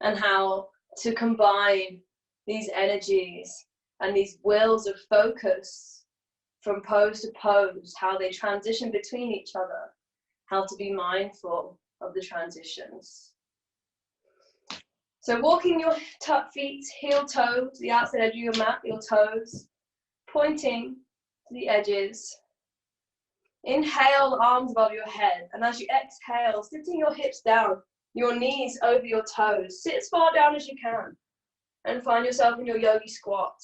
And how to combine these energies and these wills of focus from pose to pose, how they transition between each other, how to be mindful of the transitions. So walking your feet, heel toe to the outside edge of your mat, your toes, pointing to the edges. Inhale, arms above your head, and as you exhale, sitting your hips down, your knees over your toes. Sit as far down as you can, and find yourself in your yogi squat.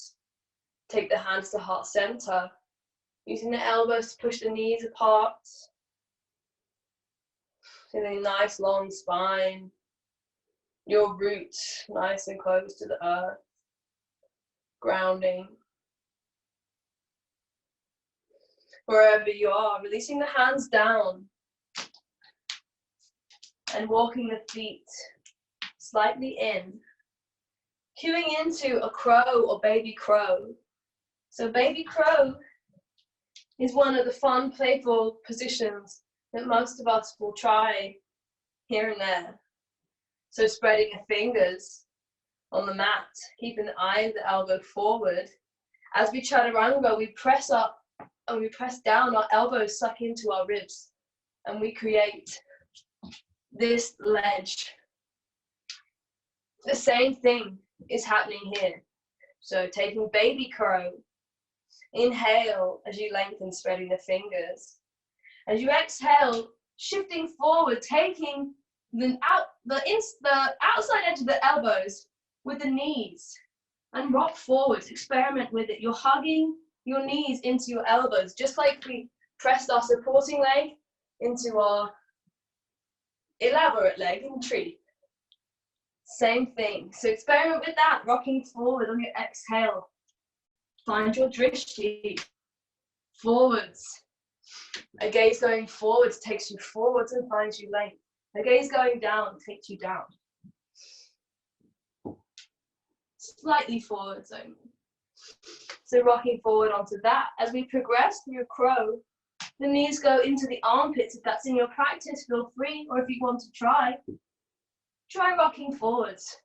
Take the hands to heart center. Using the elbows to push the knees apart. Feeling nice long spine. Your roots nice and close to the earth. Grounding. Wherever you are, releasing the hands down. And walking the feet slightly in. Cueing into a crow or baby crow. So baby crow is one of the fun, playful positions that most of us will try here and there. So spreading your fingers on the mat, keeping the eye of the elbow forward. As we chaturanga, we press up and we press down, our elbows suck into our ribs, and we create this ledge. The same thing is happening here. So taking baby crow, inhale as you lengthen, spreading the fingers. As you exhale, shifting forward, taking the outside edge of the elbows with the knees and rock forwards. Experiment with it. You're hugging your knees into your elbows, just like we pressed our supporting leg into our elaborate leg in tree. Same thing. So experiment with that, rocking forward on your exhale. Find your drishti. Forwards. A gaze going forwards takes you forwards and finds you length. A gaze going down takes you down. Slightly forwards only. So rocking forward onto that. As we progress through a crow, the knees go into the armpits. If that's in your practice, feel free. Or if you want to try rocking forwards.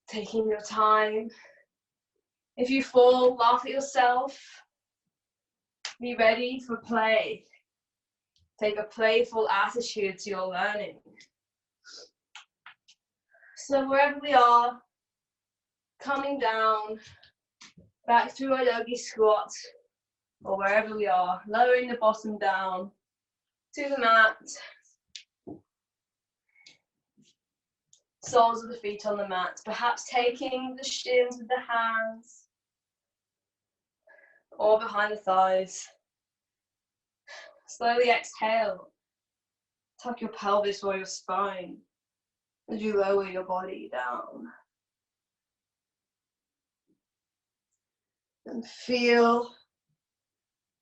Taking your time. If you fall, laugh at yourself. Be ready for play. Take a playful attitude to your learning. So wherever we are, coming down, back through our yogi squat, or wherever we are, lowering the bottom down to the mat. Soles of the feet on the mat, perhaps taking the shins with the hands or behind the thighs. Slowly exhale. Tuck your pelvis or your spine as you lower your body down. And feel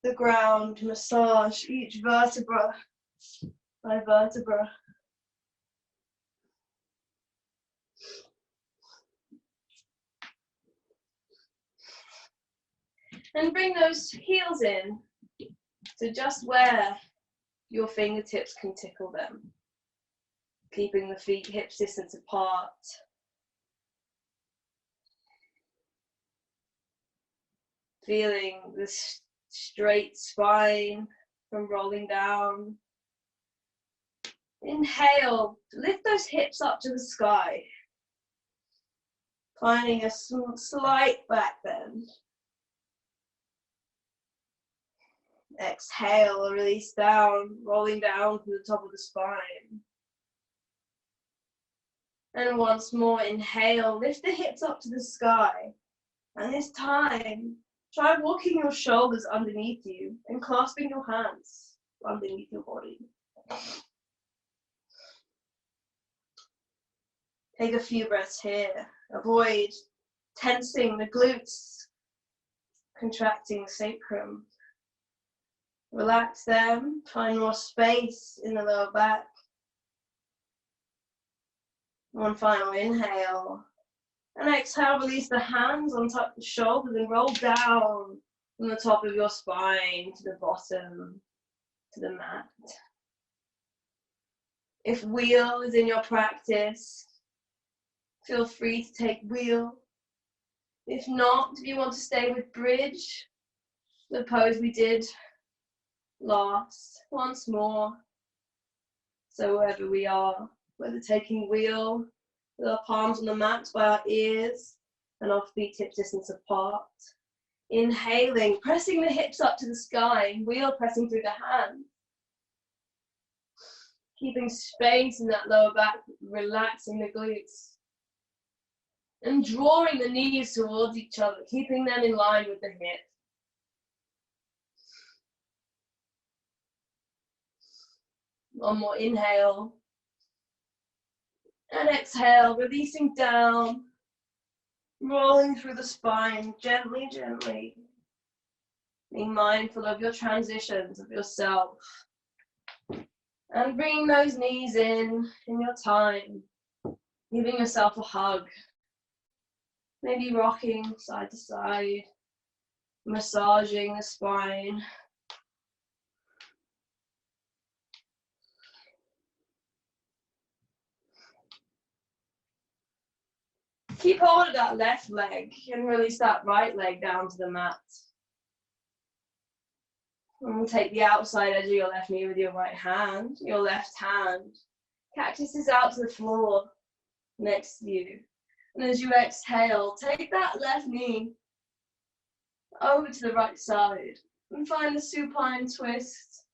the ground massage each vertebra by vertebra. And bring those heels in to just where your fingertips can tickle them. Keeping the feet hips distance apart. Feeling the straight spine from rolling down. Inhale, lift those hips up to the sky. Finding a slight back bend. Exhale, release down, rolling down from the top of the spine. And once more, inhale, lift the hips up to the sky. And this time, try walking your shoulders underneath you and clasping your hands underneath your body. Take a few breaths here. Avoid tensing the glutes, contracting the sacrum. Relax them, find more space in the lower back. One final inhale. And exhale, release the hands on top of the shoulders and roll down from the top of your spine to the bottom, to the mat. If wheel is in your practice, feel free to take wheel. If not, if you want to stay with bridge, the pose we did last, once more. So wherever we are, whether taking wheel, with our palms on the mat by our ears and our feet hip distance apart. Inhaling, pressing the hips up to the sky, wheel pressing through the hands. Keeping space in that lower back, relaxing the glutes. And drawing the knees towards each other, keeping them in line with the hip. One more inhale. And exhale, releasing down, rolling through the spine, gently, gently. Being mindful of your transitions, of yourself. And bringing those knees in your time. Giving yourself a hug. Maybe rocking side to side. Massaging the spine. Keep hold of that left leg and release that right leg down to the mat. And we'll take the outside edge of your left knee with your right hand, your left hand. Cactus is out to the floor next to you. And as you exhale, take that left knee over to the right side and find the supine twist.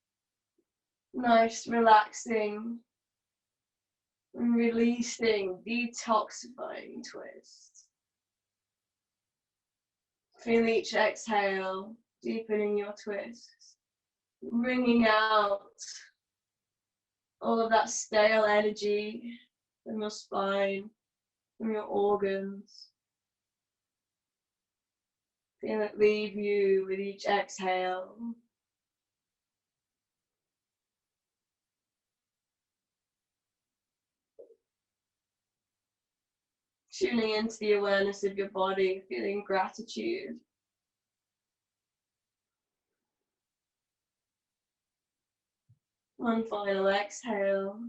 Nice, relaxing, and releasing, detoxifying twist. Feel each exhale, deepening your twist, bringing out all of that stale energy from your spine, from your organs. Feel it leave you with each exhale. Tuning into the awareness of your body, feeling gratitude. One final exhale.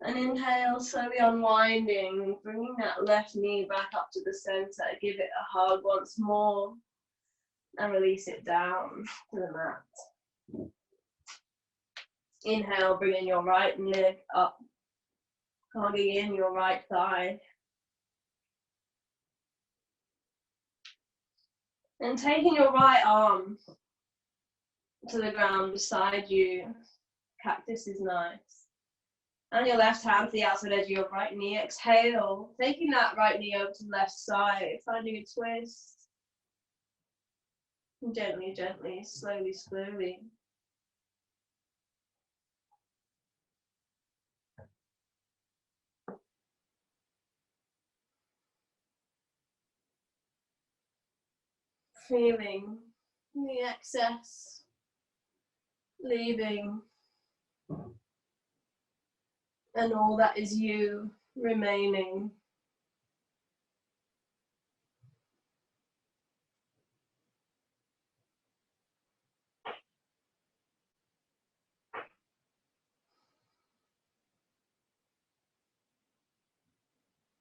And inhale, slowly unwinding, bringing that left knee back up to the center. Give it a hug once more and release it down to the mat. Inhale, bringing your right leg up, hugging in your right thigh. And taking your right arm to the ground beside you. Cactus is nice. And your left hand to the outside edge of your right knee. Exhale, taking that right knee over to the left side, finding a twist. And gently, gently, slowly, slowly. Feeling the excess, leaving, and all that is you remaining.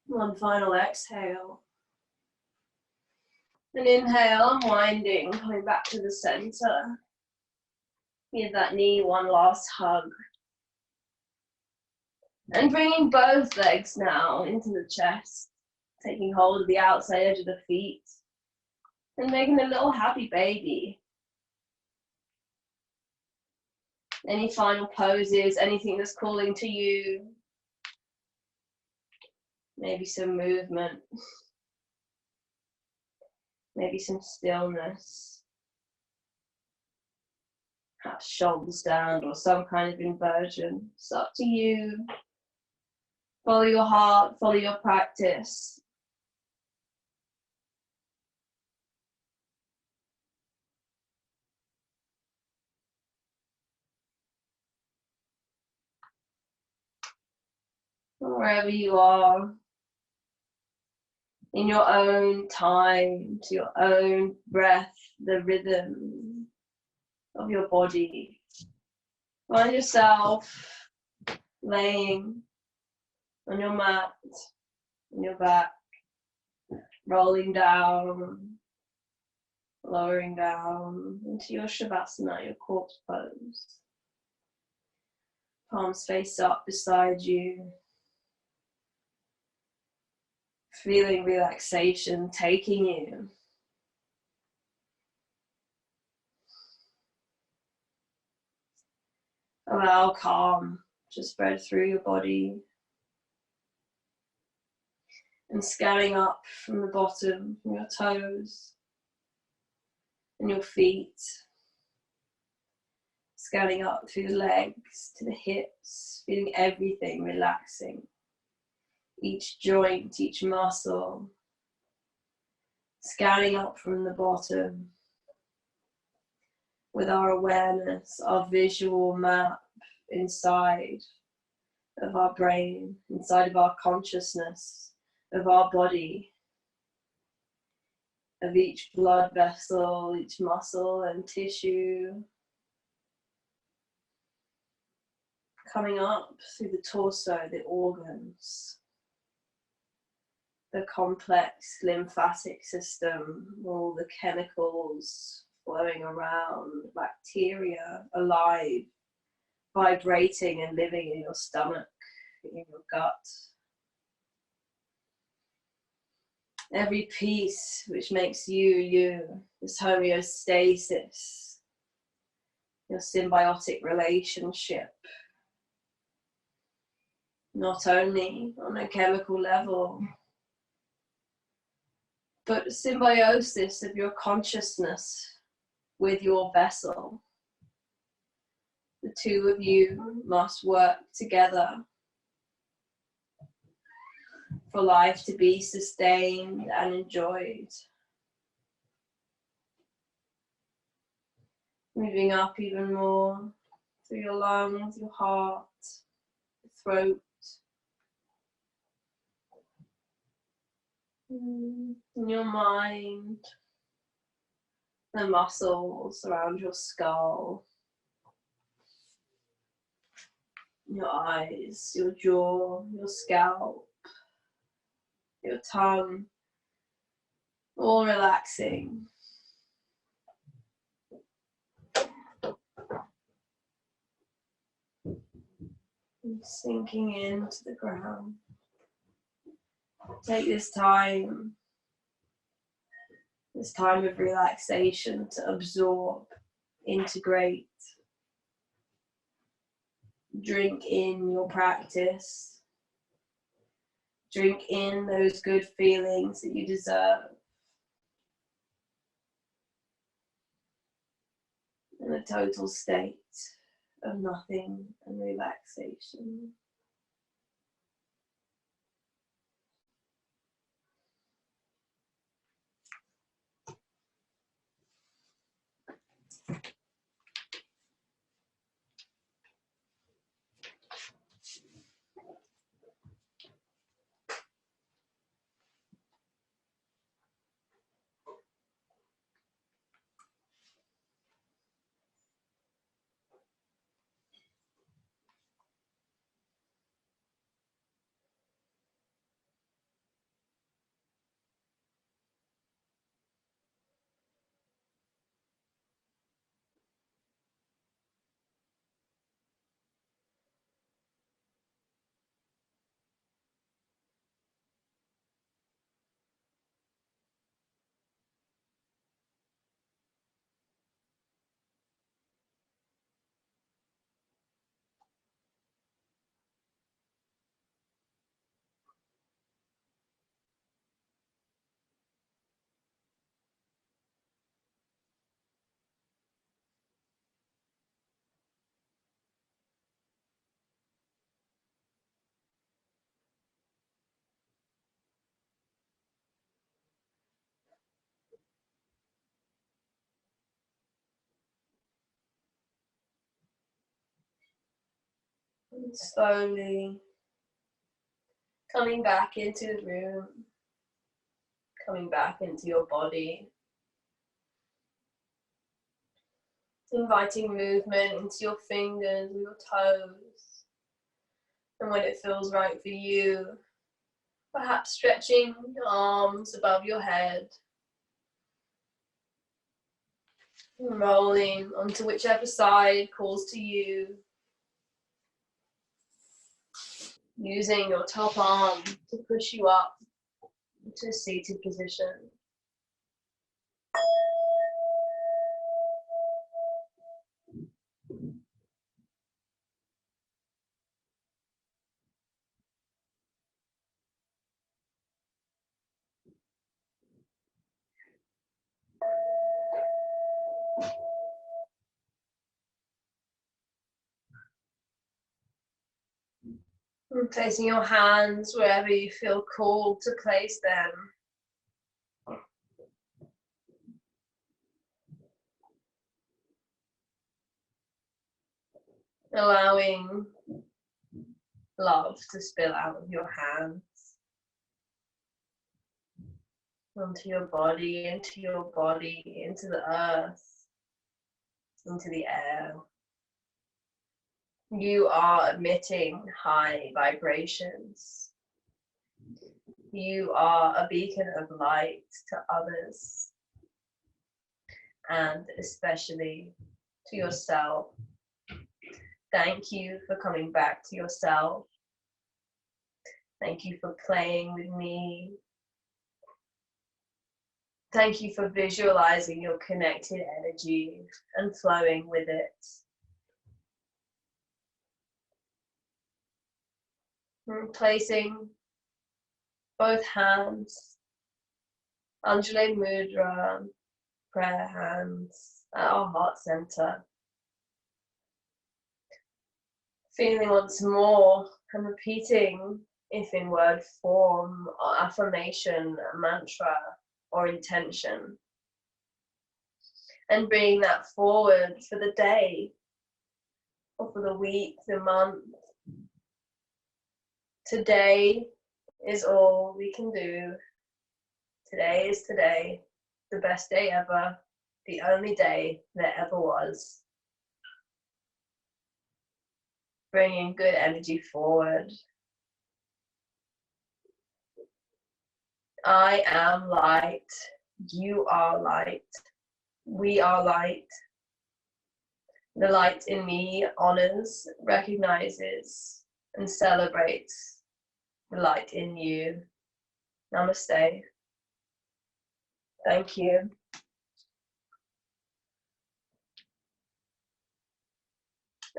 One final exhale. And inhale, unwinding, coming back to the center. Give that knee one last hug. And bringing both legs now into the chest, taking hold of the outside edge of the feet, and making a little happy baby. Any final poses, anything that's calling to you? Maybe some movement. Maybe some stillness. Perhaps shoulders down or some kind of inversion. It's up to you. Follow your heart, follow your practice. Wherever you are, in your own time, to your own breath, the rhythm of your body. Find yourself laying on your mat, on your back, rolling down, lowering down into your Shavasana, your corpse pose. Palms face up beside you. Feeling relaxation taking you. Allow calm to spread through your body. And scanning up from the bottom, from your toes and your feet. Scanning up through the legs to the hips, feeling everything relaxing. Each joint, each muscle. Scanning up from the bottom with our awareness, our visual map inside of our brain, inside of our consciousness, of our body, of each blood vessel, each muscle and tissue. Coming up through the torso, the organs, the complex lymphatic system, all the chemicals flowing around, bacteria alive, vibrating and living in your stomach, in your gut. Every piece which makes you, you, this homeostasis, your symbiotic relationship, not only on a chemical level, but a symbiosis of your consciousness with your vessel. The two of you must work together for life to be sustained and enjoyed. Moving up even more through your lungs, your heart, your throat, in your mind, the muscles around your skull, your eyes, your jaw, your scalp, your tongue, all relaxing. And sinking into the ground. Take this time of relaxation to absorb, integrate, drink in your practice, drink in those good feelings that you deserve, in a total state of nothing and relaxation. And slowly coming back into the room, coming back into your body, inviting movement into your fingers, your toes, and when it feels right for you, perhaps stretching your arms above your head, rolling onto whichever side calls to you, using your top arm to push you up into a seated position. And placing your hands wherever you feel called to place them. Allowing love to spill out of your hands onto your body, into the earth, into the air. You are emitting high vibrations. You are a beacon of light to others, and especially to yourself. Thank you for coming back to yourself. Thank you for playing with me. Thank you for visualizing your connected energy and flowing with it. And placing both hands, Anjali Mudra, prayer hands at our heart center. Feeling once more and repeating, if in word form, or affirmation, mantra, or intention. And bringing that forward for the day, or for the week, the month. Today is all we can do. Today is today, the best day ever, the only day there ever was. Bringing good energy forward. I am light. You are light. We are light. The light in me honors, recognizes, and celebrates the light in you. Namaste. Thank you.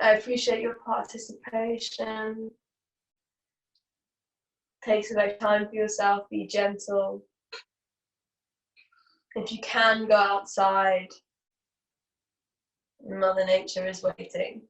I appreciate your participation. Take some time for yourself, be gentle. If you can, go outside. Mother Nature is waiting.